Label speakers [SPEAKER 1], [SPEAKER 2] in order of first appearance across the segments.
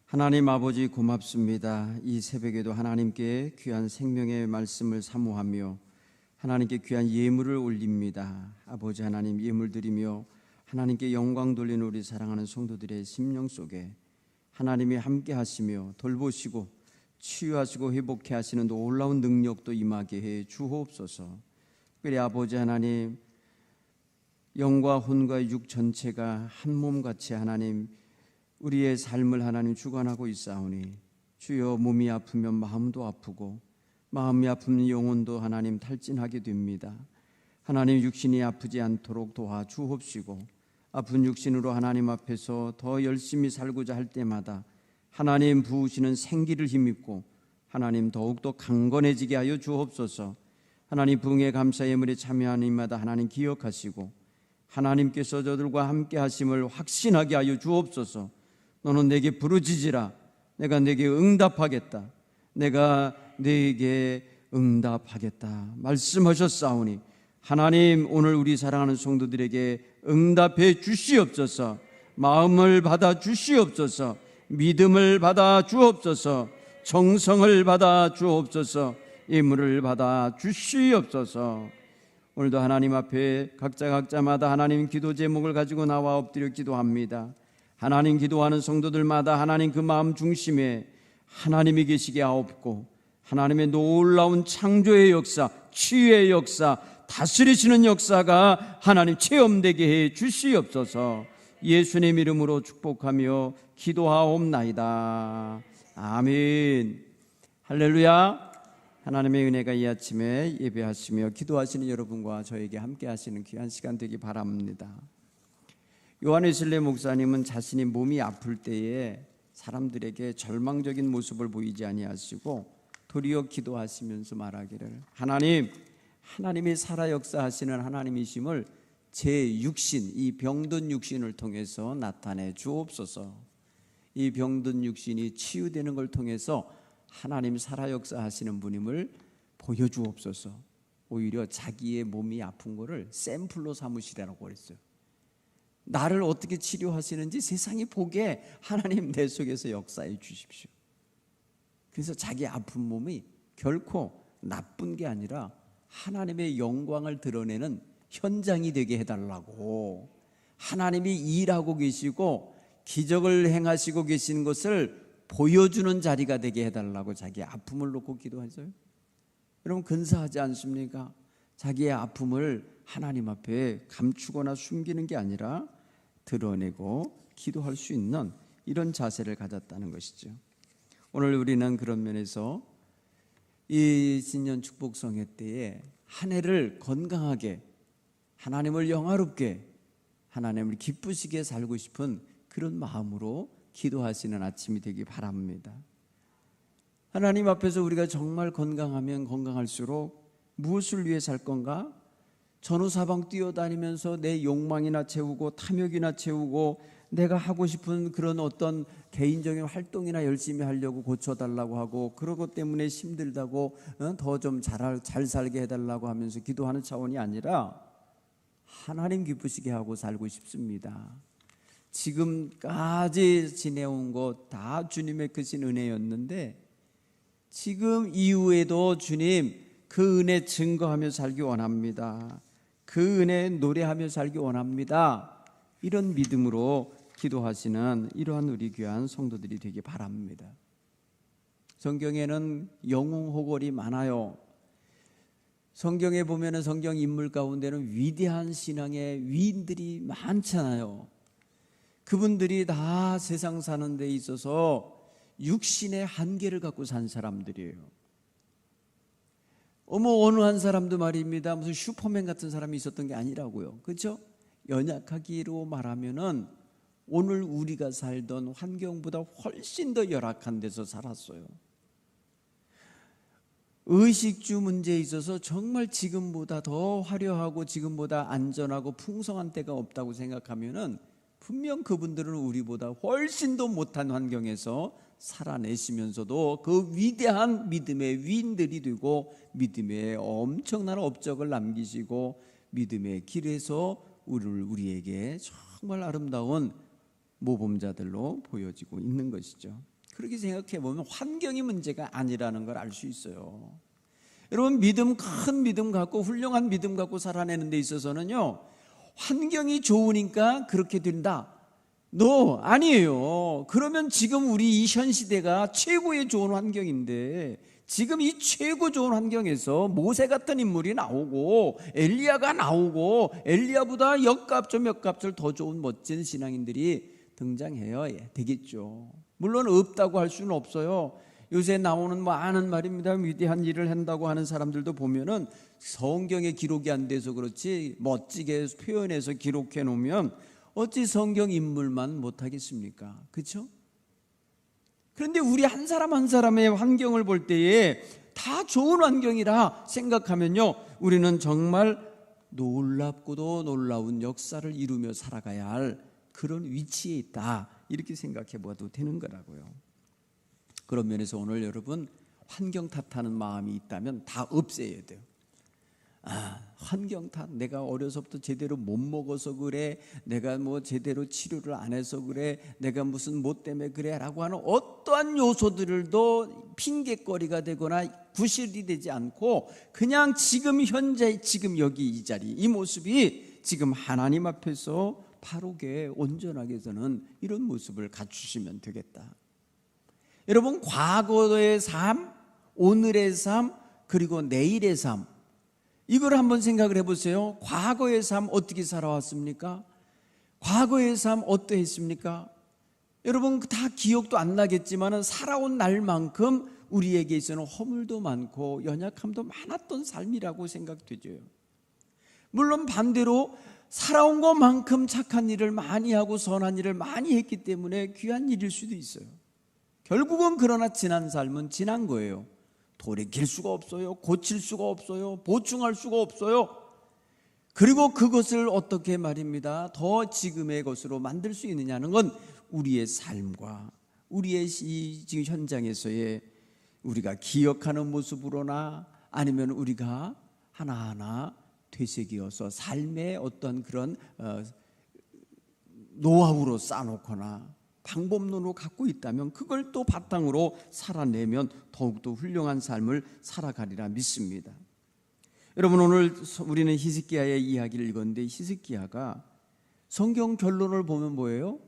[SPEAKER 1] 하나님 아버지 고맙습니다. 이 새벽에도 하나님께 귀한 생명의 말씀을 사모하며 하나님께 귀한 예물을 올립니다. 아버지 하나님, 예물 드리며 하나님께 영광 돌리는 우리 사랑하는 성도들의 심령 속에 하나님이 함께 하시며 돌보시고 치유하시고 회복해 하시는 놀라운 능력도 임하게 해 주옵소서. 그래 아버지 하나님, 영과 혼과 육 전체가 한 몸같이 하나님 우리의 삶을 하나님 주관하고 있사오니 주여, 몸이 아프면 마음도 아프고 마음이 아프면 영혼도 하나님 탈진하게 됩니다. 하나님, 육신이 아프지 않도록 도와주옵시고 아픈 육신으로 하나님 앞에서 더 열심히 살고자 할 때마다 하나님 부으시는 생기를 힘입고 하나님 더욱더 강건해지게 하여 주옵소서. 하나님, 부흥의 감사 예물에 참여하는 이마다 하나님 기억하시고 하나님께서 저들과 함께 하심을 확신하게 하여 주옵소서. 너는 내게 부르짖으라, 내가 내게 응답하겠다, 내가 내게 응답하겠다 말씀하셨사오니 하나님, 오늘 우리 사랑하는 성도들에게 응답해 주시옵소서. 마음을 받아 주시옵소서. 믿음을 받아 주옵소서. 정성을 받아 주옵소서. 예물을 받아 주시옵소서. 오늘도 하나님 앞에 각자마다 하나님 기도 제목을 가지고 나와 엎드려 기도합니다. 하나님, 기도하는 성도들마다 하나님 그 마음 중심에 하나님이 계시게 하옵고 하나님의 놀라운 창조의 역사, 치유의 역사, 다스리시는 역사가 하나님 체험되게 해 주시옵소서. 예수님 이름으로 축복하며 기도하옵나이다. 아멘. 할렐루야. 하나님의 은혜가 이 아침에 예배하시며 기도하시는 여러분과 저에게 함께 하시는 귀한 시간 되기 바랍니다. 요한 웨슬리 목사님은 자신이 몸이 아플 때에 사람들에게 절망적인 모습을 보이지 아니하시고 도리어 기도하시면서 말하기를, 하나님이 살아 역사하시는 하나님이심을 제 육신, 이 병든 육신을 통해서 나타내 주옵소서. 이 병든 육신이 치유되는 걸 통해서 하나님 살아 역사하시는 분임을 보여주옵소서. 오히려 자기의 몸이 아픈 거를 샘플로 삼으시라고 그랬어요. 나를 어떻게 치료하시는지 세상이 보게 하나님 내 속에서 역사해 주십시오. 그래서 자기 아픈 몸이 결코 나쁜 게 아니라 하나님의 영광을 드러내는 현장이 되게 해달라고, 하나님이 일하고 계시고 기적을 행하시고 계신 것을 보여주는 자리가 되게 해달라고 자기의 아픔을 놓고 기도하죠. 여러분, 근사하지 않습니까? 자기의 아픔을 하나님 앞에 감추거나 숨기는 게 아니라 드러내고 기도할 수 있는 이런 자세를 가졌다는 것이죠. 오늘 우리는 그런 면에서 이 신년 축복성회 때에 한 해를 건강하게, 하나님을 영화롭게, 하나님을 기쁘시게 살고 싶은 그런 마음으로 기도하시는 아침이 되기 바랍니다. 하나님 앞에서 우리가 정말 건강하면 건강할수록 무엇을 위해 살 건가? 전후사방 뛰어다니면서 내 욕망이나 채우고 탐욕이나 채우고 내가 하고 싶은 그런 어떤 개인적인 활동이나 열심히 하려고 고쳐달라고 하고, 그런 것 때문에 힘들다고 더 좀 잘 살게 해달라고 하면서 기도하는 차원이 아니라 하나님 기쁘시게 하고 살고 싶습니다. 지금까지 지내온 것 다 주님의 크신 은혜였는데 지금 이후에도 주님 그 은혜 증거하며 살기 원합니다. 그 은혜 노래하며 살기 원합니다. 이런 믿음으로 기도하시는 이러한 우리 귀한 성도들이 되기 바랍니다. 성경에는 영웅호걸이 많아요. 성경에 보면 성경 인물 가운데는 위대한 신앙의 위인들이 많잖아요. 그분들이 다 세상 사는 데 있어서 육신의 한계를 갖고 산 사람들이에요. 어느 한 사람도 말입니다, 무슨 슈퍼맨 같은 사람이 있었던 게 아니라고요. 그렇죠? 연약하기로 말하면은 오늘 우리가 살던 환경보다 훨씬 더 열악한 데서 살았어요. 의식주 문제에 있어서 정말 지금보다 더 화려하고 지금보다 안전하고 풍성한 때가 없다고 생각하면은 분명 그분들은 우리보다 훨씬 더 못한 환경에서 살아내시면서도 그 위대한 믿음의 위인들이 되고 믿음의 엄청난 업적을 남기시고 믿음의 길에서 우리에게 정말 아름다운 모범자들로 보여지고 있는 것이죠. 그렇게 생각해 보면 환경이 문제가 아니라는 걸 알 수 있어요. 여러분, 큰 믿음 갖고 훌륭한 믿음 갖고 살아내는 데 있어서는요, 환경이 좋으니까 그렇게 된다. 아니에요. 그러면 지금 우리 이 현 시대가 최고의 좋은 환경인데, 지금 이 최고 좋은 환경에서 모세 같은 인물이 나오고 엘리야가 나오고 엘리야보다 몇 값을 더 좋은 멋진 신앙인들이 등장해야 되겠죠. 물론 없다고 할 수는 없어요. 요새 나오는 많은 말입니다. 위대한 일을 한다고 하는 사람들도 보면은 성경에 기록이 안 돼서 그렇지 멋지게 표현해서 기록해 놓으면 어찌 성경 인물만 못하겠습니까? 그렇죠? 그런데 우리 한 사람 한 사람의 환경을 볼 때에 다 좋은 환경이라 생각하면요, 우리는 정말 놀랍고도 놀라운 역사를 이루며 살아가야 할 그런 위치에 있다, 이렇게 생각해 봐도 되는 거라고요. 그런 면에서 오늘 여러분, 환경 탓하는 마음이 있다면 다 없애야 돼요. 환경 탓, 내가 어려서부터 제대로 못 먹어서 그래, 내가 뭐 제대로 치료를 안 해서 그래, 내가 무슨 뭐 때문에 그래 라고 하는 어떠한 요소들도 핑계거리가 되거나 구실이 되지 않고, 그냥 지금 현재, 지금 여기 이 자리, 이 모습이 지금 하나님 앞에서 바르게 온전하게 서는 이런 모습을 갖추시면 되겠다. 여러분, 과거의 삶, 오늘의 삶, 그리고 내일의 삶, 이걸 한번 생각을 해보세요. 과거의 삶 어떻게 살아왔습니까? 과거의 삶 어떠했습니까? 여러분, 다 기억도 안 나겠지만 살아온 날만큼 우리에게 있어는 허물도 많고 연약함도 많았던 삶이라고 생각되죠. 물론 반대로 살아온 것만큼 착한 일을 많이 하고 선한 일을 많이 했기 때문에 귀한 일일 수도 있어요. 결국은 그러나 지난 삶은 지난 거예요. 돌이킬 수가 없어요. 고칠 수가 없어요. 보충할 수가 없어요. 그리고 그것을 어떻게 말입니다, 더 지금의 것으로 만들 수 있느냐는 건 우리의 삶과 우리의 이 지금 현장에서의 우리가 기억하는 모습으로나 아니면 우리가 하나하나 되새기어서 삶의 어떤 그런 노하우로 쌓아놓거나 방법론으로 갖고 있다면 그걸 또 바탕으로 살아내면 더욱더 훌륭한 삶을 살아가리라 믿습니다. 여러분, 오늘 우리는 히스기야의 이야기를 읽었는데, 히스기야가 성경 결론을 보면 뭐예요?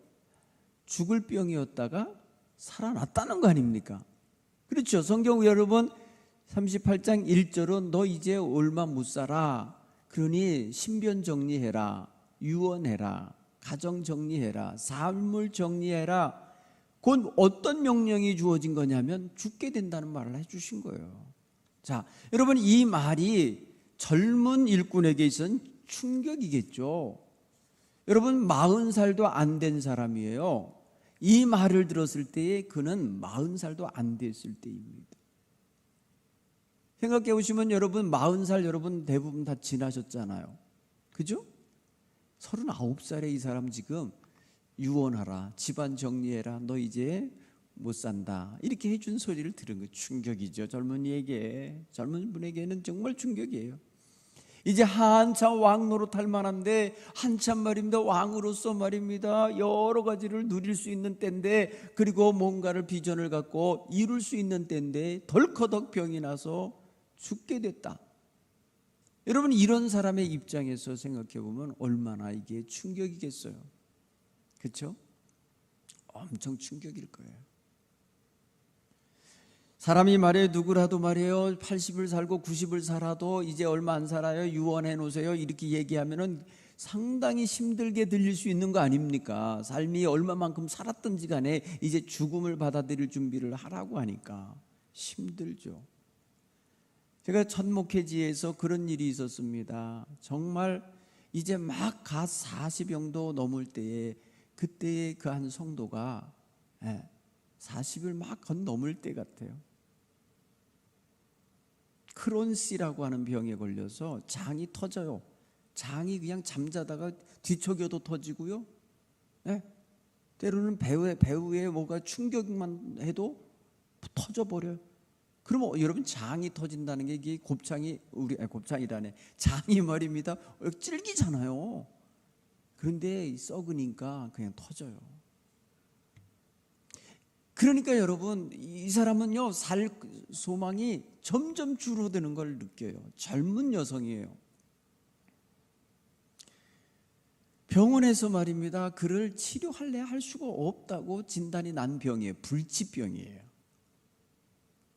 [SPEAKER 1] 죽을 병이었다가 살아났다는 거 아닙니까? 그렇죠. 성경 여러분 38장 1절은 너 이제 얼마 못 살아, 그러니 신변 정리해라, 유언해라, 가정 정리해라, 삶을 정리해라. 곧 어떤 명령이 주어진 거냐면 죽게 된다는 말을 해주신 거예요. 자, 여러분, 이 말이 젊은 일꾼에게 있어서는 충격이겠죠. 여러분, 40살도 안 된 사람이에요. 이 말을 들었을 때에 그는 40살도 안 됐을 때입니다. 생각해 보시면 여러분, 40살 여러분 대부분 다 지나셨잖아요. 그죠? 39살에 이 사람 지금 유언하라, 집안 정리해라, 너 이제 못 산다, 이렇게 해준 소리를 들은 거 충격이죠. 젊은 분에게는 정말 충격이에요. 이제 한참 왕 노릇할 만한데, 한참 말입니다, 왕으로서 말입니다 여러 가지를 누릴 수 있는 때인데, 그리고 뭔가를 비전을 갖고 이룰 수 있는 때인데 덜커덕 병이 나서 죽게 됐다. 여러분, 이런 사람의 입장에서 생각해 보면 얼마나 이게 충격이겠어요. 그렇죠? 엄청 충격일 거예요. 사람이 말해, 누구라도 말해요, 80을 살고 90을 살아도 이제 얼마 안 살아요, 유언해 놓으세요, 이렇게 얘기하면은 상당히 힘들게 들릴 수 있는 거 아닙니까? 삶이 얼마만큼 살았든지 간에 이제 죽음을 받아들일 준비를 하라고 하니까 힘들죠. 제가 첫 목회지에서 그런 일이 있었습니다. 정말 이제 막 갓 40영도 넘을 때에, 그때의 그 한 성도가 40을 막 건넘을 때 같아요. 크론씨라고 하는 병에 걸려서 장이 터져요. 장이 그냥 잠자다가 뒤척여도 터지고요. 때로는 배후에 뭐가 충격만 해도 터져버려요. 그러면 여러분, 장이 터진다는 게 이게 곱창이라네. 장이 말입니다, 질기잖아요. 그런데 썩으니까 그냥 터져요. 그러니까 여러분, 이 사람은요, 살 소망이 점점 줄어드는 걸 느껴요. 젊은 여성이에요. 병원에서 말입니다, 그를 치료할래 할 수가 없다고 진단이 난 병이에요. 불치병이에요.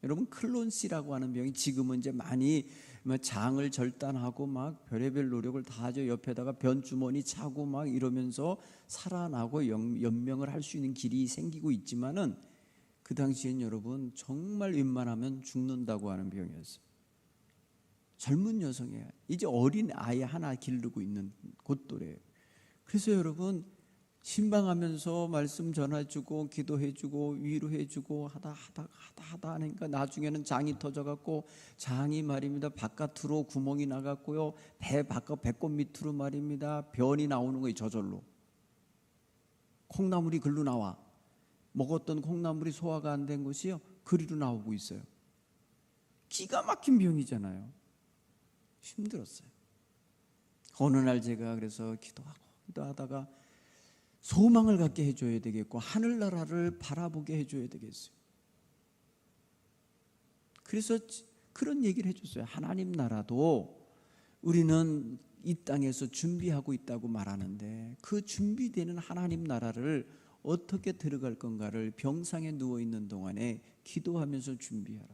[SPEAKER 1] 여러분, 클론씨라고 하는 병이 지금은 이제 많이 장을 절단하고 막 별의별 노력을 다 하죠. 옆에다가 변주머니 차고 막 이러면서 살아나고 연명을 할 수 있는 길이 생기고 있지만은, 그 당시엔 여러분 정말 웬만하면 죽는다고 하는 병이었어요. 젊은 여성이에요. 이제 어린 아이 하나 기르고 있는 곧또래예요. 그래서 여러분, 신방하면서 말씀 전해주고 기도해주고 위로해주고 하다 하니까 나중에는 장이 터져갖고, 장이 말입니다 바깥으로 구멍이 나갔고요, 배 바깥 배꼽 밑으로 말입니다 변이 나오는 거예요. 저절로 콩나물이 글로 나와. 먹었던 콩나물이 소화가 안 된 것이요, 그리로 나오고 있어요. 기가 막힌 병이잖아요. 힘들었어요. 어느 날 제가 그래서 기도하다가 소망을 갖게 해줘야 되겠고, 하늘나라를 바라보게 해줘야 되겠어요. 그래서 그런 얘기를 해줬어요. 하나님 나라도 우리는 이 땅에서 준비하고 있다고 말하는데, 그 준비되는 하나님 나라를 어떻게 들어갈 건가를 병상에 누워있는 동안에 기도하면서 준비하라.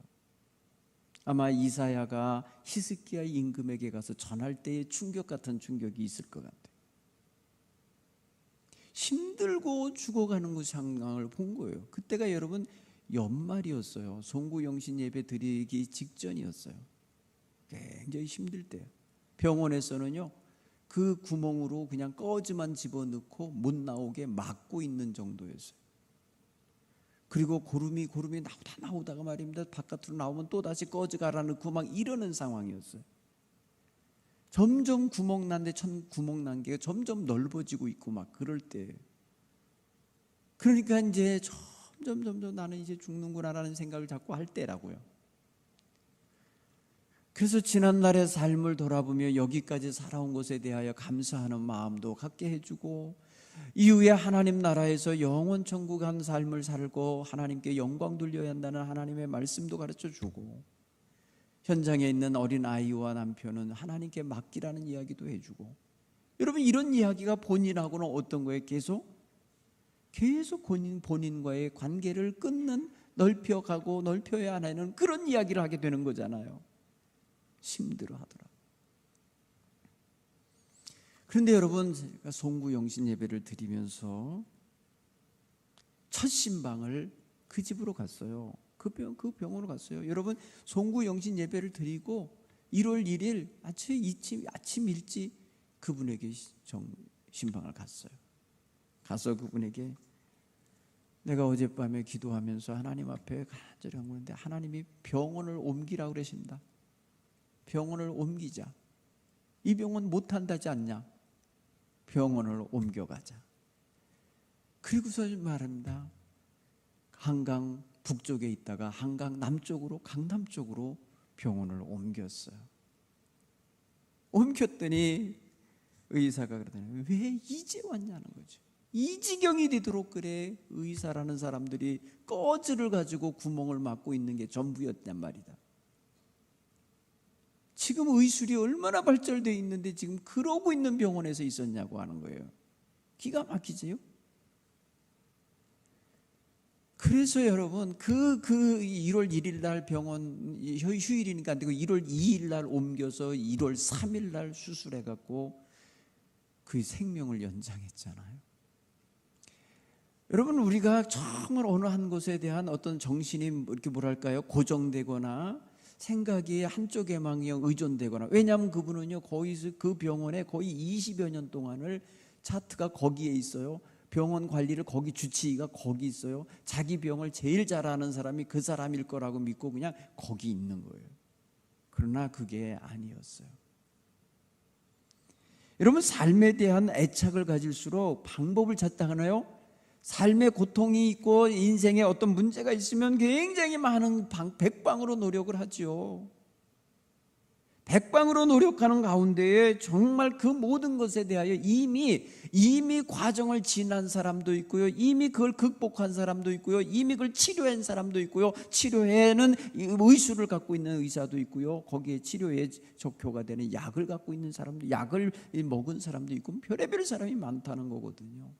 [SPEAKER 1] 아마 이사야가 히스기야 임금에게 가서 전할 때의 충격 같은 충격이 있을 것 같아요. 힘들고 죽어가는 그 상황을 본 거예요. 그때가 여러분 연말이었어요. 송구영신 예배 드리기 직전이었어요. 굉장히 힘들 때요. 병원에서는요, 그 구멍으로 그냥 꺼지만 집어넣고 못 나오게 막고 있는 정도였어요. 그리고 고름이 나오다가 말입니다 바깥으로 나오면 또 다시 꺼져가라 넣고 막 이러는 상황이었어요. 점점 구멍 난 게 점점 넓어지고 있고 막 그럴 때, 그러니까 이제 점점 나는 이제 죽는구나라는 생각을 자꾸 할 때라고요. 그래서 지난날의 삶을 돌아보며 여기까지 살아온 것에 대하여 감사하는 마음도 갖게 해주고, 이후에 하나님 나라에서 영원 천국 간 삶을 살고 하나님께 영광 돌려야 한다는 하나님의 말씀도 가르쳐주고, 현장에 있는 어린 아이와 남편은 하나님께 맡기라는 이야기도 해주고. 여러분, 이런 이야기가 본인하고는 어떤 거예요? 계속 본인과의 관계를 끊는, 넓혀가고 넓혀야 하는 그런 이야기를 하게 되는 거잖아요. 힘들어하더라. 그런데 여러분, 제가 송구영신 예배를 드리면서 첫 신방을 그 집으로 갔어요. 그 병원으로 갔어요. 여러분, 송구영신 예배를 드리고 1월 1일 아침 일찍 그분에게 신방을 갔어요. 가서 그분에게 내가 어젯밤에 기도하면서 하나님 앞에 간절히 한 건데, 하나님이 병원을 옮기라고 그러십니다. 병원을 옮기자. 이 병원 못한다지 않냐? 병원을 옮겨가자. 그리고서 말합니다. 한강 북쪽에 있다가 한강 남쪽으로, 강남 쪽으로 병원을 옮겼어요. 옮겼더니 의사가 그러더니 왜 이제 왔냐는 거죠. 이 지경이 되도록 그래 의사라는 사람들이 꺼즈를 가지고 구멍을 막고 있는 게 전부였단 말이다. 지금 의술이 얼마나 발달되어 있는데 지금 그러고 있는 병원에서 있었냐고 하는 거예요. 기가 막히지요? 그래서 여러분, 그 1월 1일 날 병원 휴일이니까 안 되고 1월 2일 날 옮겨서 1월 3일 날 수술해 갖고 그 생명을 연장했잖아요. 여러분, 우리가 정말 어느 한 것에 대한 어떤 정신이 이렇게 뭐랄까요, 고정되거나 생각이 한쪽에만 의존되거나, 왜냐하면 그분은요 거기서 그 병원에 거의 20여 년 동안을 차트가 거기에 있어요. 병원 관리를 거기 주치의가 거기 있어요. 자기 병을 제일 잘 아는 사람이 그 사람일 거라고 믿고 그냥 거기 있는 거예요. 그러나 그게 아니었어요. 여러분, 삶에 대한 애착을 가질수록 방법을 찾다가요, 삶의 고통이 있고 인생에 어떤 문제가 있으면 굉장히 많은 백방으로 노력을 하죠. 백방으로 노력하는 가운데에 정말 그 모든 것에 대하여 이미 과정을 지난 사람도 있고요, 이미 그걸 극복한 사람도 있고요, 이미 그걸 치료한 사람도 있고요, 치료에는 의술을 갖고 있는 의사도 있고요, 거기에 치료에 적효가 되는 약을 갖고 있는 사람도, 약을 먹은 사람도 있고, 별의별 사람이 많다는 거거든요.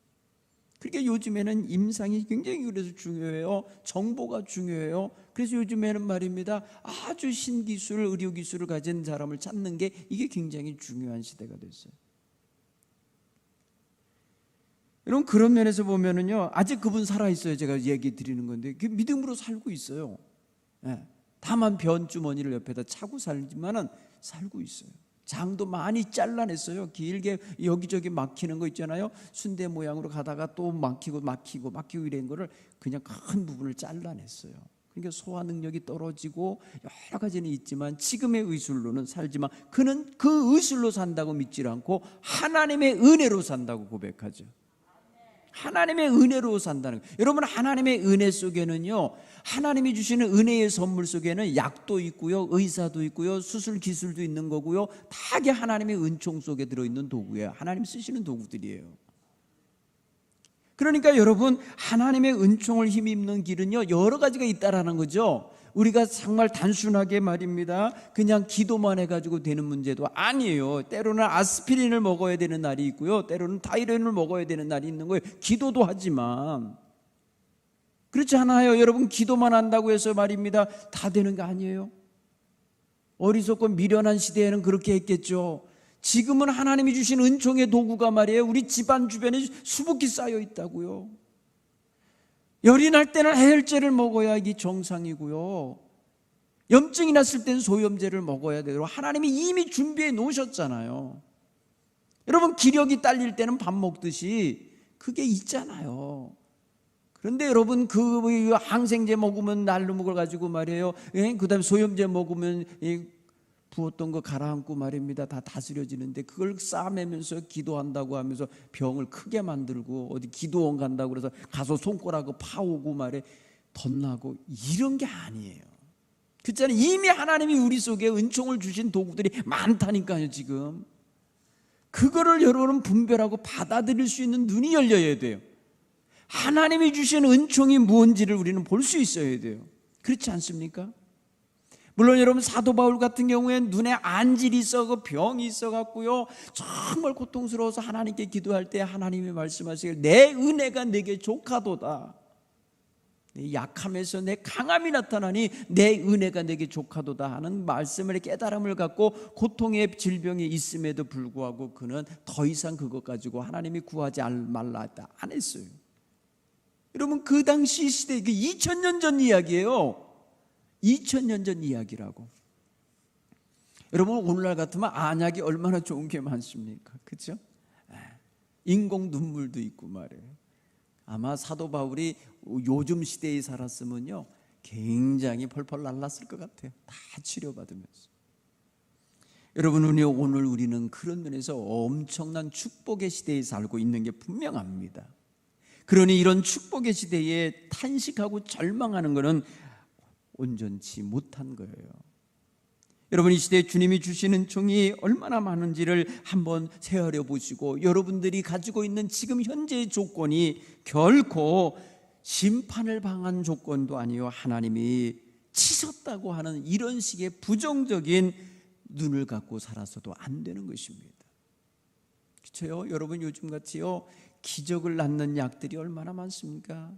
[SPEAKER 1] 그러니까 요즘에는 임상이 굉장히 그래서 중요해요. 정보가 중요해요. 그래서 요즘에는 말입니다, 아주 신기술, 의료기술을 가진 사람을 찾는 게 이게 굉장히 중요한 시대가 됐어요. 여러분, 그런 면에서 보면은요, 아직 그분 살아있어요. 제가 얘기 드리는 건데, 믿음으로 살고 있어요. 다만 변주머니를 옆에다 차고 살지만은 살고 있어요. 장도 많이 잘라냈어요. 길게 여기저기 막히는 거 있잖아요. 순대 모양으로 가다가 또 막히고 이런 거를 그냥 큰 부분을 잘라냈어요. 그러니까 소화 능력이 떨어지고 여러 가지는 있지만 지금의 의술로는 살지만 그는 그 의술로 산다고 믿지 않고 하나님의 은혜로 산다고 고백하죠. 하나님의 은혜로 산다는 거예요. 여러분, 하나님의 은혜 속에는요, 하나님이 주시는 은혜의 선물 속에는 약도 있고요, 의사도 있고요, 수술 기술도 있는 거고요, 다 이게 하나님의 은총 속에 들어있는 도구예요. 하나님 쓰시는 도구들이에요. 그러니까 여러분, 하나님의 은총을 힘입는 길은요, 여러 가지가 있다라는 거죠. 우리가 정말 단순하게 말입니다, 그냥 기도만 해가지고 되는 문제도 아니에요. 때로는 아스피린을 먹어야 되는 날이 있고요, 때로는 타이레놀을 먹어야 되는 날이 있는 거예요. 기도도 하지만 그렇지 않아요. 여러분, 기도만 한다고 해서 말입니다, 다 되는 게 아니에요. 어리석고 미련한 시대에는 그렇게 했겠죠. 지금은 하나님이 주신 은총의 도구가 말이에요, 우리 집안 주변에 수북히 쌓여 있다고요. 열이 날 때는 해열제를 먹어야 이게 정상이고요, 염증이 났을 때는 소염제를 먹어야 되고, 하나님이 이미 준비해 놓으셨잖아요. 여러분, 기력이 딸릴 때는 밥 먹듯이 그게 있잖아요. 그런데 여러분, 그 항생제 먹으면 날로 먹어가지고 말이에요, 그 다음에 소염제 먹으면 부었던 거 가라앉고 말입니다, 다 다스려지는데, 그걸 싸매면서 기도한다고 하면서 병을 크게 만들고, 어디 기도원 간다고 그래서 가서 손가락을 파오고 말에 덧나고, 이런 게 아니에요. 그렇잖아요. 이미 하나님이 우리 속에 은총을 주신 도구들이 많다니까요. 지금 그거를 여러분은 분별하고 받아들일 수 있는 눈이 열려야 돼요. 하나님이 주신 은총이 무엇인지를 우리는 볼 수 있어야 돼요. 그렇지 않습니까? 물론 여러분, 사도 바울 같은 경우에는 눈에 안질이 있어서 병이 있어갖고요, 정말 고통스러워서 하나님께 기도할 때 하나님이 말씀하시길, 내 은혜가 내게 족하도다. 내 약함에서 내 강함이 나타나니 내 은혜가 내게 족하도다 하는 말씀을, 깨달음을 갖고 고통의 질병이 있음에도 불구하고 그는 더 이상 그것 가지고 하나님이 구하지 말라 했다 안 했어요. 여러분, 그 당시 시대, 2000년 전 이야기예요. 2000년 전 이야기라고. 여러분, 오늘날 같으면 안약이 얼마나 좋은 게 많습니까? 그렇죠? 인공 눈물도 있고 말이에요. 아마 사도 바울이 요즘 시대에 살았으면요, 굉장히 펄펄 날랐을 것 같아요. 다 치료받으면서. 여러분, 오늘 우리는 그런 면에서 엄청난 축복의 시대에 살고 있는 게 분명합니다. 그러니 이런 축복의 시대에 탄식하고 절망하는 것은 온전치 못한 거예요. 여러분, 이 시대에 주님이 주시는 은총이 얼마나 많은지를 한번 헤아려 보시고, 여러분들이 가지고 있는 지금 현재의 조건이 결코 심판을 당한 조건도 아니요, 하나님이 치셨다고 하는 이런 식의 부정적인 눈을 갖고 살아서도 안 되는 것입니다. 그렇죠? 여러분, 요즘같이요, 기적을 낳는 약들이 얼마나 많습니까?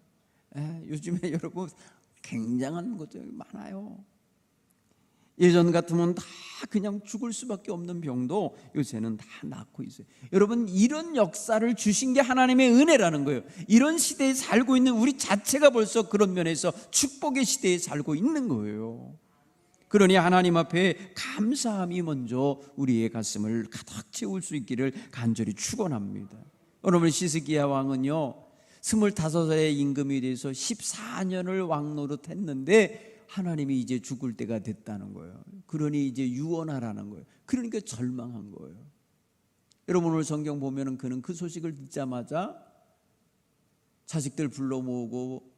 [SPEAKER 1] 요즘에 여러분, 굉장한 것들이 많아요. 예전 같으면 다 그냥 죽을 수밖에 없는 병도 요새는 다 낫고 있어요. 여러분, 이런 역사를 주신 게 하나님의 은혜라는 거예요. 이런 시대에 살고 있는 우리 자체가 벌써 그런 면에서 축복의 시대에 살고 있는 거예요. 그러니 하나님 앞에 감사함이 먼저 우리의 가슴을 가득 채울 수 있기를 간절히 축원합니다. 여러분, 시스기야 왕은요, 25살의 임금이 돼서 14년을 왕노릇했는데 하나님이 이제 죽을 때가 됐다는 거예요. 그러니 이제 유언하라는 거예요. 그러니까 절망한 거예요. 여러분, 오늘 성경 보면은 그는 그 소식을 듣자마자 자식들 불러 모으고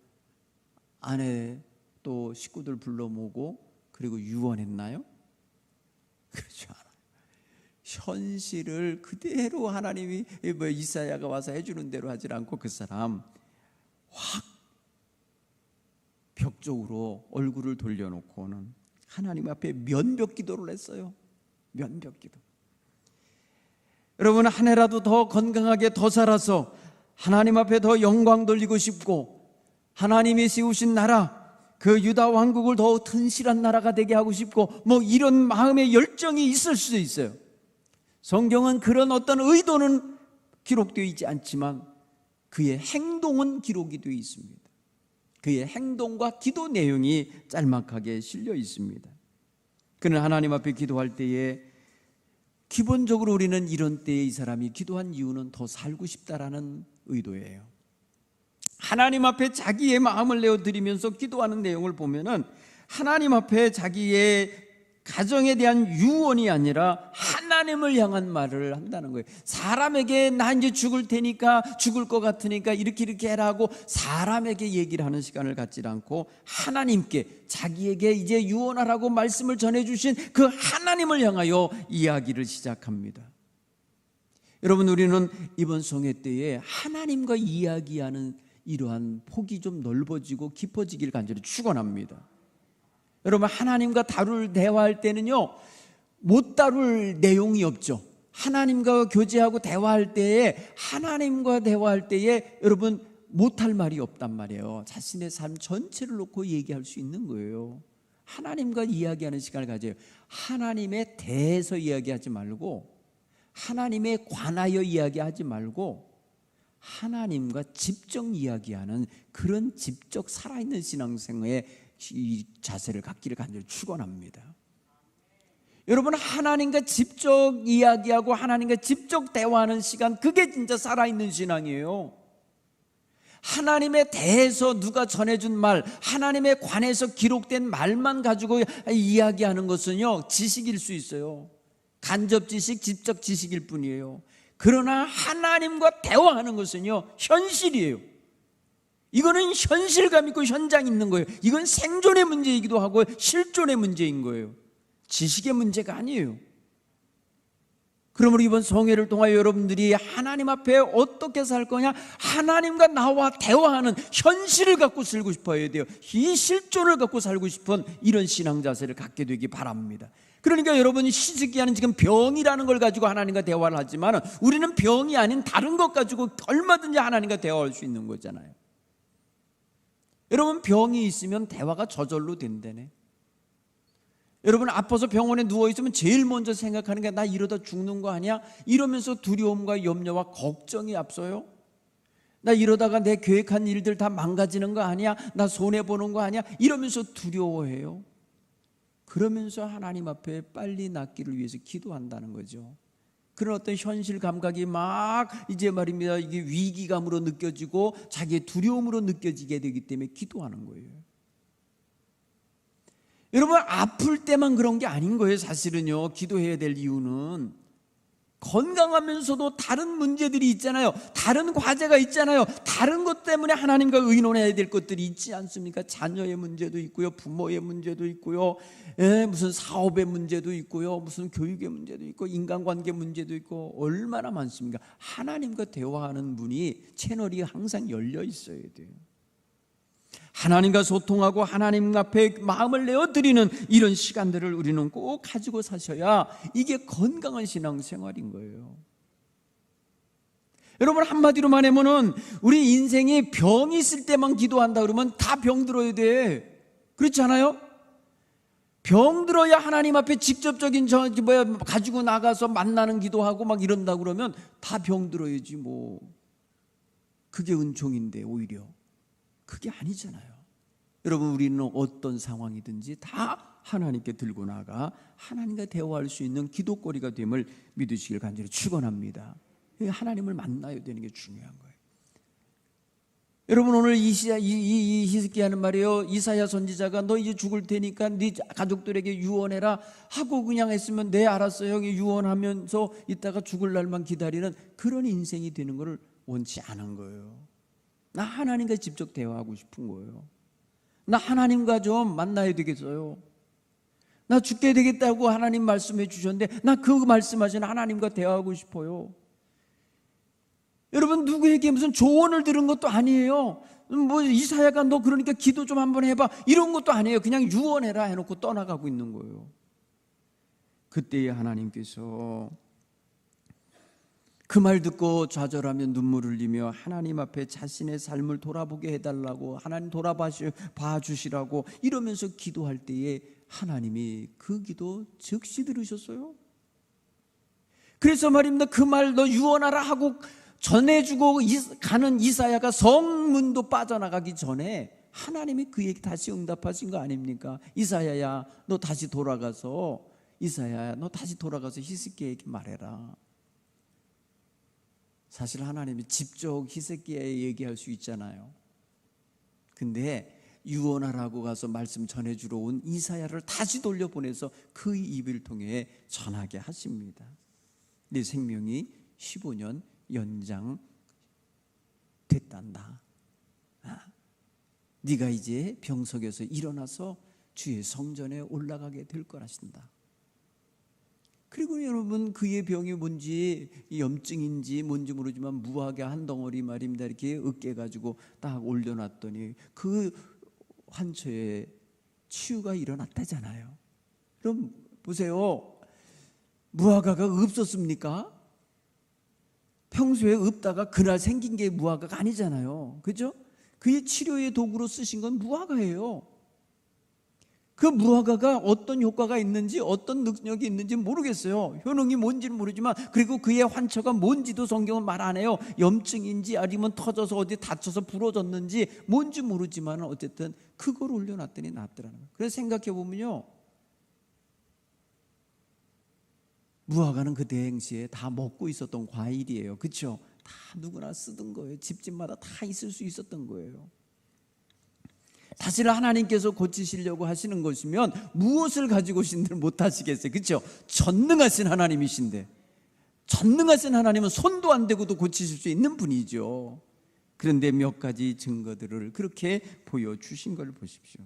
[SPEAKER 1] 아내 또 식구들 불러 모으고 그리고 유언했나요? 그렇지 않아요. 현실을 그대로 하나님이 이사야가 와서 해주는 대로 하지 않고 그 사람 확 벽 쪽으로 얼굴을 돌려놓고는 하나님 앞에 면벽 기도를 했어요. 면벽 기도. 여러분, 한 해라도 더 건강하게 더 살아서 하나님 앞에 더 영광 돌리고 싶고, 하나님이 세우신 나라, 그 유다 왕국을 더 튼실한 나라가 되게 하고 싶고, 이런 마음의 열정이 있을 수도 있어요. 성경은 그런 어떤 의도는 기록되어 있지 않지만 그의 행동은 기록이 되어 있습니다. 그의 행동과 기도 내용이 짤막하게 실려 있습니다. 그는 하나님 앞에 기도할 때에 기본적으로 우리는 이런 때에 이 사람이 기도한 이유는 더 살고 싶다라는 의도예요. 하나님 앞에 자기의 마음을 내어드리면서 기도하는 내용을 보면은 하나님 앞에 자기의 가정에 대한 유언이 아니라 하나님을 향한 말을 한다는 거예요. 사람에게 나 이제 죽을 테니까, 죽을 것 같으니까 이렇게 해라고 사람에게 얘기를 하는 시간을 갖지 않고 하나님께, 자기에게 이제 유언하라고 말씀을 전해주신 그 하나님을 향하여 이야기를 시작합니다. 여러분, 우리는 이번 성회 때에 하나님과 이야기하는 이러한 폭이 좀 넓어지고 깊어지길 간절히 축원합니다. 여러분, 하나님과 대화할 때는요, 못 다룰 내용이 없죠. 하나님과 교제하고 대화할 때에, 하나님과 대화할 때에 여러분 못할 말이 없단 말이에요. 자신의 삶 전체를 놓고 얘기할 수 있는 거예요. 하나님과 이야기하는 시간을 가져요. 하나님에 대해서 이야기하지 말고, 하나님에 관하여 이야기하지 말고, 하나님과 직접 이야기하는 그런 직접 살아있는 신앙생활의 이 자세를 갖기를 간절히 축원합니다. 여러분, 하나님과 직접 이야기하고 하나님과 직접 대화하는 시간, 그게 진짜 살아있는 신앙이에요. 하나님에 대해서 누가 전해준 말, 하나님에 관해서 기록된 말만 가지고 이야기하는 것은요, 지식일 수 있어요. 간접 지식, 직접 지식일 뿐이에요. 그러나 하나님과 대화하는 것은요, 현실이에요. 이거는 현실감 있고 현장 있는 거예요. 이건 생존의 문제이기도 하고 실존의 문제인 거예요. 지식의 문제가 아니에요. 그러므로 이번 성회를 통하여 여러분들이 하나님 앞에 어떻게 살 거냐, 하나님과 나와 대화하는 현실을 갖고 살고 싶어야 돼요. 이 실존을 갖고 살고 싶은 이런 신앙 자세를 갖게 되기 바랍니다. 그러니까 여러분이 히스기야는 지금 병이라는 걸 가지고 하나님과 대화를 하지만 우리는 병이 아닌 다른 것 가지고 얼마든지 하나님과 대화할 수 있는 거잖아요. 여러분, 병이 있으면 대화가 저절로 된다네. 여러분, 아파서 병원에 누워있으면 제일 먼저 생각하는 게 나 이러다 죽는 거 아니야? 이러면서 두려움과 염려와 걱정이 앞서요. 나 이러다가 내 계획한 일들 다 망가지는 거 아니야? 나 손해보는 거 아니야? 이러면서 두려워해요. 그러면서 하나님 앞에 빨리 낫기를 위해서 기도한다는 거죠. 그런 어떤 현실 감각이 막 이제 말입니다, 이게 위기감으로 느껴지고 자기의 두려움으로 느껴지게 되기 때문에 기도하는 거예요. 여러분, 아플 때만 그런 게 아닌 거예요. 사실은요, 기도해야 될 이유는 건강하면서도 다른 문제들이 있잖아요. 다른 과제가 있잖아요. 다른 것 때문에 하나님과 의논해야 될 것들이 있지 않습니까? 자녀의 문제도 있고요, 부모의 문제도 있고요, 무슨 사업의 문제도 있고요, 무슨 교육의 문제도 있고, 인간관계 문제도 있고, 얼마나 많습니까? 하나님과 대화하는 분이 채널이 항상 열려 있어야 돼요. 하나님과 소통하고 하나님 앞에 마음을 내어드리는 이런 시간들을 우리는 꼭 가지고 사셔야 이게 건강한 신앙생활인 거예요. 여러분, 한마디로 말하면은 우리 인생에 병이 있을 때만 기도한다 그러면 다 병들어야 돼. 그렇지 않아요? 병들어야 하나님 앞에 직접적인 가지고 나가서 만나는 기도하고 막 이런다 그러면 다 병들어야지 뭐. 그게 은총인데 오히려 그게 아니잖아요. 여러분, 우리는 어떤 상황이든지 다 하나님께 들고 나가 하나님과 대화할 수 있는 기도거리가 됨을 믿으시길 간절히 축원합니다. 하나님을 만나야 되는 게 중요한 거예요. 여러분, 오늘 이 히스기야는 말이에요, 이사야 선지자가 너 이제 죽을 테니까 네 가족들에게 유언해라 하고 그냥 했으면 네 알았어요, 유언하면서 있다가 죽을 날만 기다리는 그런 인생이 되는 것을 원치 않은 거예요. 나 하나님과 직접 대화하고 싶은 거예요. 나 하나님과 좀 만나야 되겠어요. 나 죽게 되겠다고 하나님 말씀해 주셨는데 나 그 말씀하신 하나님과 대화하고 싶어요. 여러분, 누구에게 무슨 조언을 들은 것도 아니에요. 뭐 이사야가 너 그러니까 기도 좀 한번 해봐 이런 것도 아니에요. 그냥 유언해라 해놓고 떠나가고 있는 거예요. 그때에 하나님께서 그 말 듣고 좌절하며 눈물을 흘리며 하나님 앞에 자신의 삶을 돌아보게 해달라고, 하나님 봐주시라고 이러면서 기도할 때에 하나님이 그 기도 즉시 들으셨어요. 그래서 말입니다. 그 말 너 유언하라 하고 전해주고 가는 이사야가 성문도 빠져나가기 전에 하나님이 그에게 다시 응답하신 거 아닙니까? 이사야야 너 다시 돌아가서 히스기야에게 말해라. 사실 하나님이 직접 히스기야에 얘기할 수 있잖아요. 근데 유언하라고 가서 말씀 전해주러 온 이사야를 다시 돌려보내서 그 입을 통해 전하게 하십니다. 네 생명이 15년 연장됐단다. 네가 이제 병석에서 일어나서 주의 성전에 올라가게 될 거라신다. 그리고 여러분, 그의 병이 뭔지, 염증인지 뭔지 모르지만 무화과 한 덩어리 말입니다. 이렇게 으깨 가지고 딱 올려놨더니 그 환처에 치유가 일어났다잖아요. 그럼 보세요, 무화과가 없었습니까? 평소에 없다가 그날 생긴 게 무화과가 아니잖아요. 그죠? 그의 치료의 도구로 쓰신 건 무화과예요. 그 무화과가 어떤 효과가 있는지, 어떤 능력이 있는지 모르겠어요. 효능이 뭔지는 모르지만, 그리고 그의 환처가 뭔지도 성경은 말 안 해요. 염증인지 아니면 터져서 어디 다쳐서 부러졌는지 뭔지 모르지만 어쨌든 그걸 올려놨더니 낫더라는 거예요. 그래서 생각해 보면요, 무화과는 그 당시에 다 먹고 있었던 과일이에요. 그렇죠? 다 누구나 쓰던 거예요. 집집마다 다 있을 수 있었던 거예요. 사실 하나님께서 고치시려고 하시는 것이면 무엇을 가지고 오신들 못하시겠어요? 그렇죠? 전능하신 하나님이신데, 전능하신 하나님은 손도 안 대고도 고치실 수 있는 분이죠. 그런데 몇 가지 증거들을 그렇게 보여주신 걸 보십시오.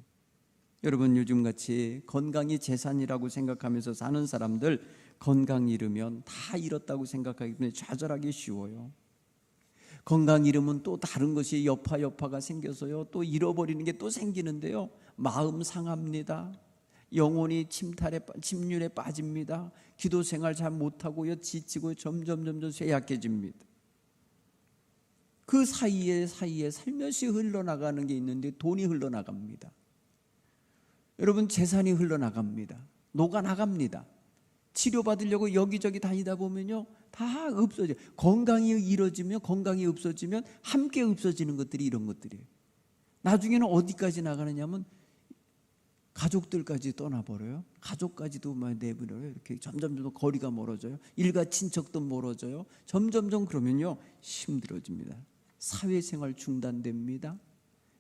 [SPEAKER 1] 여러분, 요즘같이 건강이 재산이라고 생각하면서 사는 사람들, 건강 잃으면 다 잃었다고 생각하기 때문에 좌절하기 쉬워요. 건강 잃으면 또 다른 것이 여파가 생겨서요, 또 잃어버리는 게 또 생기는데요, 마음 상합니다. 영혼이 침륜에 빠집니다. 기도 생활 잘 못하고요, 지치고 점점 쇠약해집니다. 그 사이에 살며시 흘러나가는 게 있는데 돈이 흘러나갑니다. 여러분, 재산이 흘러나갑니다. 녹아나갑니다. 치료받으려고 여기저기 다니다 보면요, 다 없어져요. 건강이 없어지면 함께 없어지는 것들이 이런 것들이에요. 나중에는 어디까지 나가느냐면 가족들까지 떠나버려요. 가족까지도 내버려요. 이렇게 점점 거리가 멀어져요. 일가 친척도 멀어져요. 점점 그러면요, 힘들어집니다. 사회생활 중단됩니다.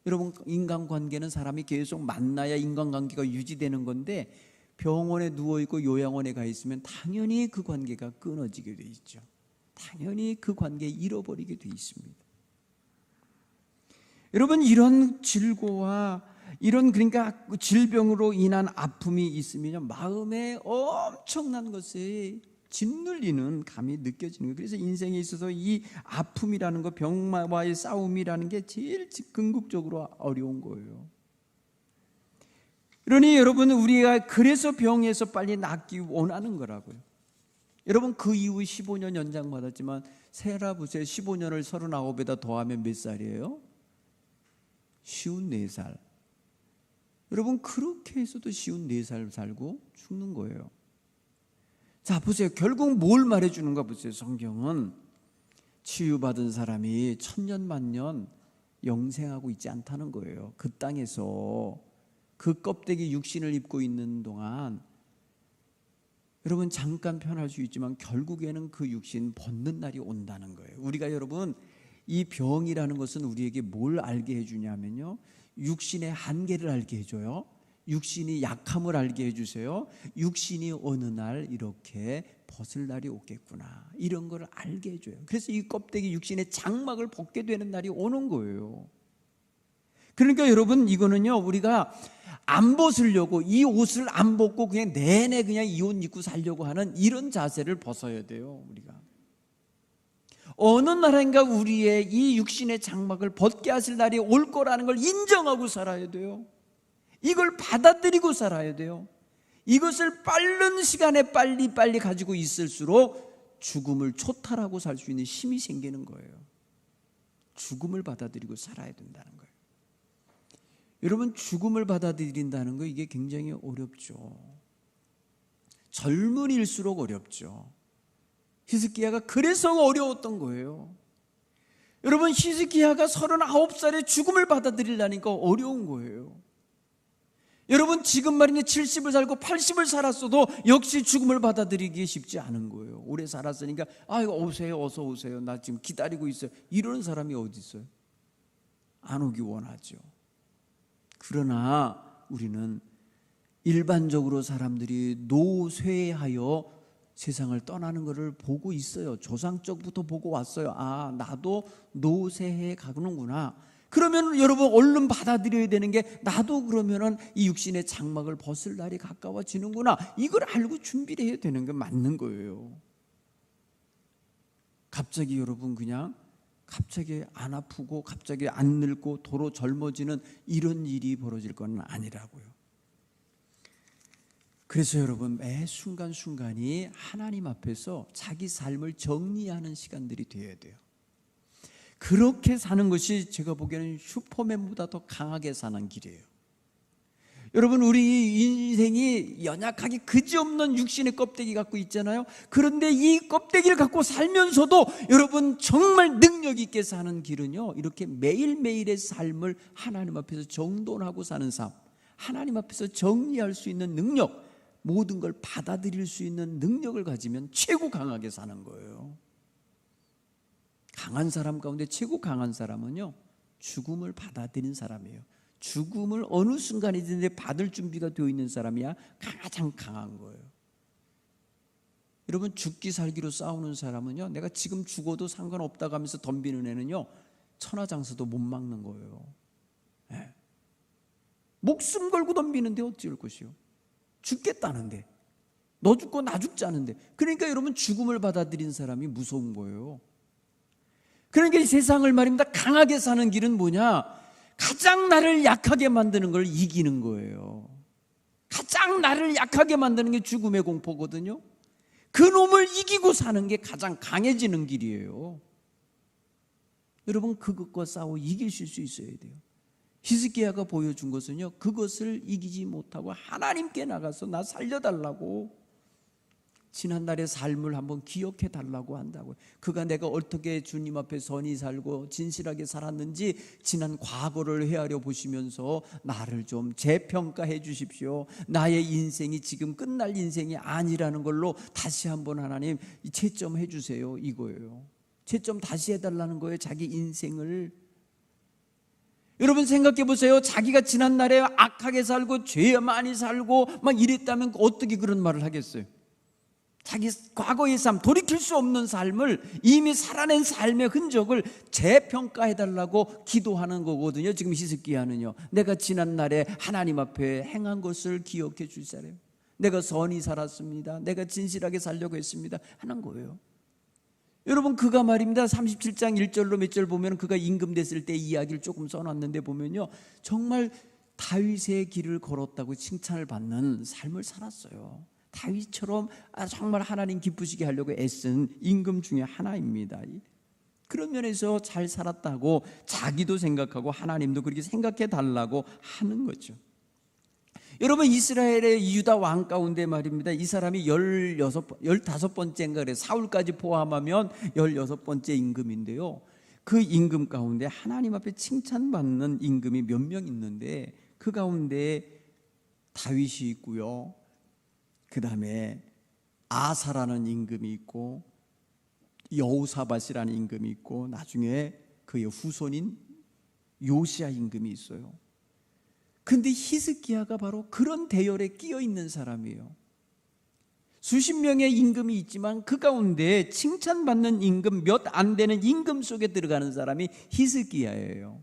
[SPEAKER 1] 여러분, 인간관계는 사람이 계속 만나야 인간관계가 유지되는 건데, 병원에 누워있고 요양원에 가 있으면 당연히 그 관계가 끊어지게 돼 있죠. 당연히 그 관계 잃어버리게 돼 있습니다. 여러분, 이런 질고와 그러니까 질병으로 인한 아픔이 있으면 마음에 엄청난 것이 짓눌리는 감이 느껴지는 거예요. 그래서 인생에 있어서 이 아픔이라는 거, 병마와의 싸움이라는 게 제일 궁극적으로 어려운 거예요. 그러니 여러분, 우리가 그래서 병에서 빨리 낫기 원하는 거라고요. 여러분, 그 이후 15년 연장받았지만 세라 보세요. 15년을 39에다 더하면 몇 살이에요? 54살. 여러분, 그렇게 해서도 54살 살고 죽는 거예요. 자, 보세요. 결국 뭘 말해주는가 보세요. 성경은 치유받은 사람이 천년만년 영생하고 있지 않다는 거예요. 그 땅에서 그 껍데기 육신을 입고 있는 동안 여러분, 잠깐 편할 수 있지만 결국에는 그 육신 벗는 날이 온다는 거예요. 우리가 여러분, 이 병이라는 것은 우리에게 뭘 알게 해주냐면요, 육신의 한계를 알게 해줘요. 육신이 약함을 알게 해주세요. 육신이 어느 날 이렇게 벗을 날이 오겠구나, 이런 걸 알게 해줘요. 그래서 이 껍데기 육신의 장막을 벗게 되는 날이 오는 거예요. 그러니까 여러분, 이거는요, 우리가 안 벗으려고, 이 옷을 안 벗고 그냥 내내 그냥 이 옷 입고 살려고 하는 이런 자세를 벗어야 돼요. 우리가 어느 날인가 우리의 이 육신의 장막을 벗게 하실 날이 올 거라는 걸 인정하고 살아야 돼요. 이걸 받아들이고 살아야 돼요. 이것을 빠른 시간에 빨리 가지고 있을수록 죽음을 초탈하고 살 수 있는 힘이 생기는 거예요. 죽음을 받아들이고 살아야 된다는 거예요. 여러분, 죽음을 받아들인다는 거 이게 굉장히 어렵죠. 젊은이일수록 어렵죠. 히스기야가 그래서 어려웠던 거예요. 여러분, 히스기야가 39살에 죽음을 받아들이려니까 어려운 거예요. 여러분, 지금 말이냐 70을 살고 80을 살았어도 역시 죽음을 받아들이기 쉽지 않은 거예요. 오래 살았으니까 오세요, 어서 오세요, 나 지금 기다리고 있어요, 이런 사람이 어디 있어요? 안 오기 원하죠. 그러나 우리는 일반적으로 사람들이 노쇠하여 세상을 떠나는 것을 보고 있어요. 조상적부터 보고 왔어요. 나도 노쇠해 가는구나. 그러면 여러분, 얼른 받아들여야 되는 게, 나도 그러면은 이 육신의 장막을 벗을 날이 가까워지는구나. 이걸 알고 준비를 해야 되는 게 맞는 거예요. 갑자기 여러분 그냥 갑자기 안 아프고 갑자기 안 늙고 도로 젊어지는 이런 일이 벌어질 건 아니라고요. 그래서 여러분, 매 순간순간이 하나님 앞에서 자기 삶을 정리하는 시간들이 되어야 돼요. 그렇게 사는 것이 제가 보기에는 슈퍼맨보다 더 강하게 사는 길이에요. 여러분, 우리 인생이 연약하게 그지없는 육신의 껍데기 갖고 있잖아요. 그런데 이 껍데기를 갖고 살면서도 여러분 정말 능력 있게 사는 길은요, 이렇게 매일매일의 삶을 하나님 앞에서 정돈하고 사는 삶, 하나님 앞에서 정리할 수 있는 능력, 모든 걸 받아들일 수 있는 능력을 가지면 최고 강하게 사는 거예요. 강한 사람 가운데 최고 강한 사람은요, 죽음을 받아들인 사람이에요. 죽음을 어느 순간이든지 받을 준비가 되어 있는 사람이야 가장 강한 거예요. 여러분, 죽기 살기로 싸우는 사람은요, 내가 지금 죽어도 상관없다고 하면서 덤비는 애는요, 천하장사도 못 막는 거예요. 네. 목숨 걸고 덤비는데 어찌할 것이요? 죽겠다는데, 너 죽고 나 죽자는데. 그러니까 여러분, 죽음을 받아들인 사람이 무서운 거예요. 그러니까 이 세상을 말입니다, 강하게 사는 길은 뭐냐? 가장 나를 약하게 만드는 걸 이기는 거예요. 가장 나를 약하게 만드는 게 죽음의 공포거든요. 그 놈을 이기고 사는 게 가장 강해지는 길이에요. 여러분, 그것과 싸워 이기실 수 있어야 돼요. 히스기야가 보여준 것은요, 그것을 이기지 못하고 하나님께 나가서 나 살려달라고, 지난날의 삶을 한번 기억해 달라고 한다고요. 그가 내가 어떻게 주님 앞에 선히 살고 진실하게 살았는지 지난 과거를 헤아려 보시면서 나를 좀 재평가해 주십시오. 나의 인생이 지금 끝날 인생이 아니라는 걸로 다시 한번 하나님 채점해 주세요, 이거예요. 채점 다시 해달라는 거예요, 자기 인생을. 여러분, 생각해 보세요. 자기가 지난날에 악하게 살고 죄 많이 살고 막 이랬다면 어떻게 그런 말을 하겠어요? 자기 과거의 삶, 돌이킬 수 없는 삶을, 이미 살아낸 삶의 흔적을 재평가해달라고 기도하는 거거든요. 지금 히스기야는요, 내가 지난날에 하나님 앞에 행한 것을 기억해 주시래요. 내가 선히 살았습니다, 내가 진실하게 살려고 했습니다 하는 거예요. 여러분, 그가 말입니다, 37장 1절로 몇 절 보면 그가 임금 됐을 때 이야기를 조금 써놨는데 보면요, 정말 다윗의 길을 걸었다고 칭찬을 받는 삶을 살았어요. 다윗처럼 정말 하나님 기쁘시게 하려고 애쓴 임금 중에 하나입니다. 그런 면에서 잘 살았다고 자기도 생각하고 하나님도 그렇게 생각해 달라고 하는 거죠. 여러분, 이스라엘의 유다 왕 가운데 말입니다, 이 사람이 15번째인가 그래요. 사울까지 포함하면 16번째 임금인데요, 그 임금 가운데 하나님 앞에 칭찬받는 임금이 몇 명 있는데 그 가운데 다윗이 있고요, 그 다음에 아사라는 임금이 있고 여호사밧이라는 임금이 있고 나중에 그의 후손인 요시야 임금이 있어요. 근데 히스기야가 바로 그런 대열에 끼어 있는 사람이에요. 수십 명의 임금이 있지만 그 가운데 칭찬받는 임금 몇 안 되는 임금 속에 들어가는 사람이 히스기야예요.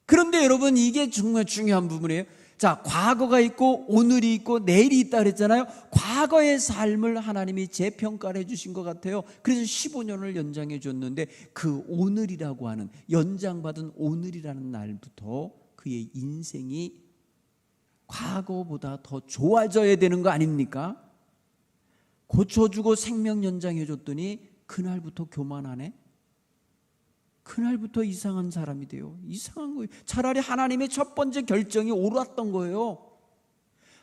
[SPEAKER 1] 그런데 여러분, 이게 정말 중요한 부분이에요. 자, 과거가 있고 오늘이 있고 내일이 있다 그랬잖아요. 과거의 삶을 하나님이 재평가를 해주신 것 같아요. 그래서 15년을 연장해 줬는데 그 오늘이라고 하는, 연장받은 오늘이라는 날부터 그의 인생이 과거보다 더 좋아져야 되는 거 아닙니까? 고쳐주고 생명 연장해 줬더니 그날부터 교만하네? 그날부터 이상한 사람이 돼요. 이상한 거예요. 차라리 하나님의 첫 번째 결정이 옳았던 거예요.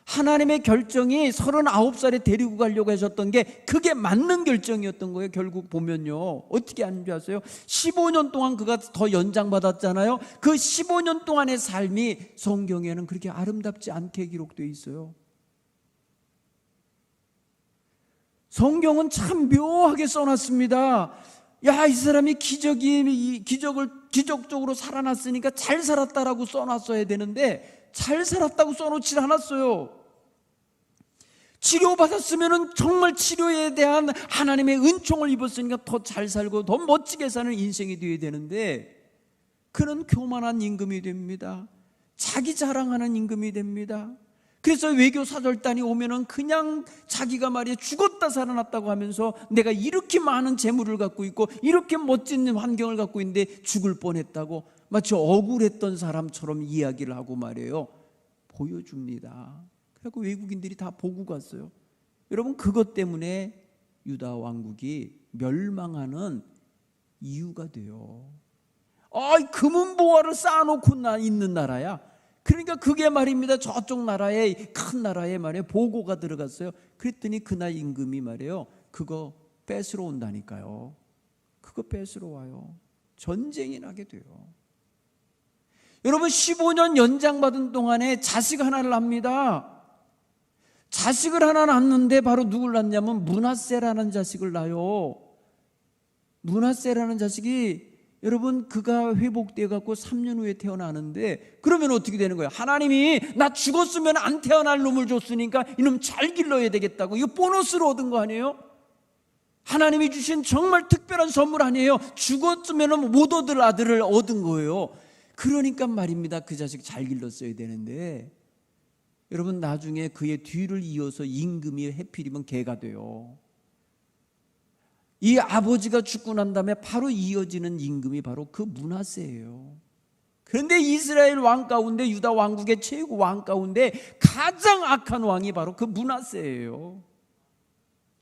[SPEAKER 1] 하나님의 결정이 39살에 데리고 가려고 하셨던 게 그게 맞는 결정이었던 거예요. 결국 보면요, 어떻게 하는 줄 아세요? 15년 동안 그가 더 연장받았잖아요. 그 15년 동안의 삶이 성경에는 그렇게 아름답지 않게 기록되어 있어요. 성경은 참 묘하게 써놨습니다. 야, 이 사람이 기적적으로 살아났으니까 잘 살았다라고 써놨어야 되는데 잘 살았다고 써놓지 않았어요. 치료받았으면 정말 치료에 대한 하나님의 은총을 입었으니까 더 잘 살고 더 멋지게 사는 인생이 되어야 되는데 그는 교만한 임금이 됩니다. 자기 자랑하는 임금이 됩니다. 그래서 외교 사절단이 오면은 그냥 자기가 말이야 죽었다 살아났다고 하면서 내가 이렇게 많은 재물을 갖고 있고 이렇게 멋진 환경을 갖고 있는데 죽을 뻔했다고 마치 억울했던 사람처럼 이야기를 하고 말이에요. 보여줍니다. 그래서 외국인들이 다 보고 갔어요. 여러분, 그것 때문에 유다 왕국이 멸망하는 이유가 돼요. 금은보화를 쌓아놓고 있는 나라야. 그러니까 그게 말입니다. 저쪽 나라에, 큰 나라에 말이에요, 보고가 들어갔어요. 그랬더니 그날 임금이 말이에요, 그거 뺏으러 온다니까요. 그거 뺏으러 와요. 전쟁이 나게 돼요. 여러분, 15년 연장받은 동안에 자식 하나를 낳습니다. 자식을 하나 낳는데 바로 누굴 낳냐면 므낫세라는 자식을 낳아요. 므낫세라는 자식이, 여러분, 그가 회복되어 갖고 3년 후에 태어나는데 그러면 어떻게 되는 거예요? 하나님이 나 죽었으면 안 태어날 놈을 줬으니까 이놈 잘 길러야 되겠다고, 이거 보너스로 얻은 거 아니에요? 하나님이 주신 정말 특별한 선물 아니에요? 죽었으면 못 얻을 아들을 얻은 거예요. 그러니까 말입니다, 그 자식 잘 길렀어야 되는데 여러분, 나중에 그의 뒤를 이어서 임금이 해필이면 개가 돼요. 이 아버지가 죽고 난 다음에 바로 이어지는 임금이 바로 그 므낫세예요. 그런데 이스라엘 왕 가운데, 유다 왕국의 최고 왕 가운데 가장 악한 왕이 바로 그 므낫세예요.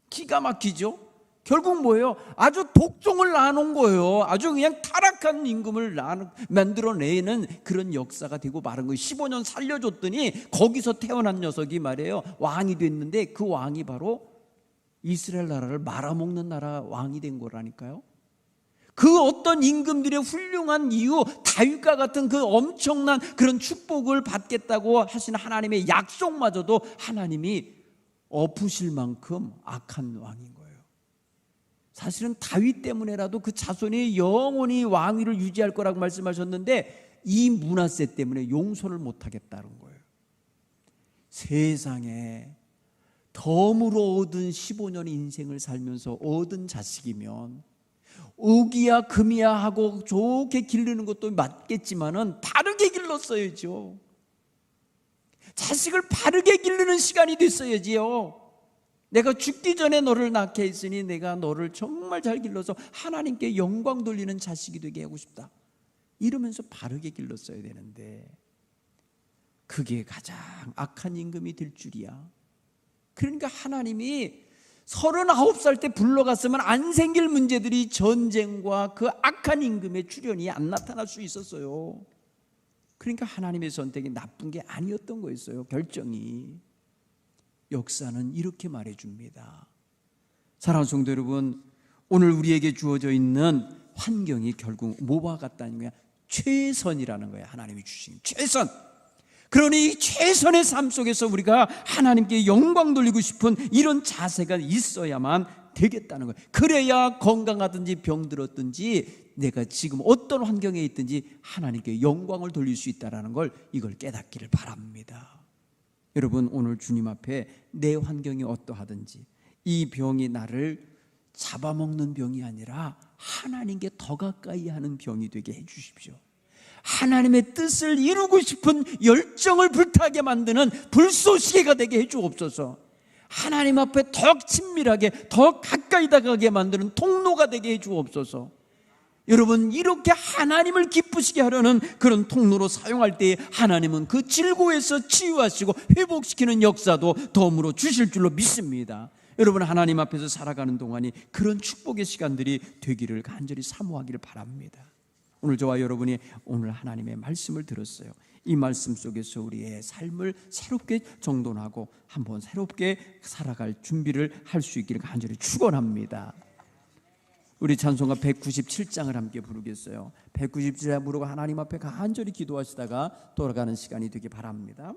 [SPEAKER 1] 기가 막히죠? 결국 뭐예요? 아주 독종을 낳아놓은 거예요. 아주 그냥 타락한 임금을 만들어내는 그런 역사가 되고 마른 거예요. 15년 살려줬더니 거기서 태어난 녀석이 말이에요, 왕이 됐는데 그 왕이 바로 이스라엘 나라를 말아먹는 나라 왕이 된 거라니까요. 그 어떤 임금들의 훌륭한 이유, 다윗과 같은 그 엄청난 그런 축복을 받겠다고 하신 하나님의 약속마저도 하나님이 엎으실 만큼 악한 왕인 거예요. 사실은 다윗 때문에라도 그 자손이 영원히 왕위를 유지할 거라고 말씀하셨는데 이 므낫세 때문에 용서를 못하겠다는 거예요. 세상에 덤으로 얻은 15년 인생을 살면서 얻은 자식이면 옥이야 금이야 하고 좋게 기르는 것도 맞겠지만은 바르게 길렀어야죠. 자식을 바르게 기르는 시간이 됐어야지요. 내가 죽기 전에 너를 낳게 했으니 내가 너를 정말 잘 길러서 하나님께 영광 돌리는 자식이 되게 하고 싶다, 이러면서 바르게 길렀어야 되는데 그게 가장 악한 임금이 될 줄이야. 그러니까 하나님이 39살 때 불러갔으면 안 생길 문제들이 전쟁과 그 악한 임금의 출현이 안 나타날 수 있었어요. 그러니까 하나님의 선택이 나쁜 게 아니었던 거였어요. 결정이. 역사는 이렇게 말해줍니다. 사랑하는 성도 여러분, 오늘 우리에게 주어져 있는 환경이 결국 뭐와 같다는 거야? 최선이라는 거야. 하나님이 주신 최선. 그러니 이 최선의 삶 속에서 우리가 하나님께 영광 돌리고 싶은 이런 자세가 있어야만 되겠다는 거예요. 그래야 건강하든지 병들었든지 내가 지금 어떤 환경에 있든지 하나님께 영광을 돌릴 수 있다는 걸, 이걸 깨닫기를 바랍니다. 여러분, 오늘 주님 앞에 내 환경이 어떠하든지 이 병이 나를 잡아먹는 병이 아니라 하나님께 더 가까이 하는 병이 되게 해 주십시오. 하나님의 뜻을 이루고 싶은 열정을 불타게 만드는 불쏘시개가 되게 해주옵소서. 하나님 앞에 더 친밀하게, 더 가까이 다가가게 만드는 통로가 되게 해주옵소서. 여러분, 이렇게 하나님을 기쁘시게 하려는 그런 통로로 사용할 때에 하나님은 그 질고에서 치유하시고 회복시키는 역사도 덤으로 주실 줄로 믿습니다. 여러분, 하나님 앞에서 살아가는 동안이 그런 축복의 시간들이 되기를 간절히 사모하기를 바랍니다. 오늘 저와 여러분이 오늘 하나님의 말씀을 들었어요. 이 말씀 속에서 우리의 삶을 새롭게 정돈하고 한번 새롭게 살아갈 준비를 할 수 있기를 간절히 축원합니다. 우리 찬송가 197장을 함께 부르겠어요. 197장 부르고 하나님 앞에 간절히 기도하시다가 돌아가는 시간이 되기 바랍니다.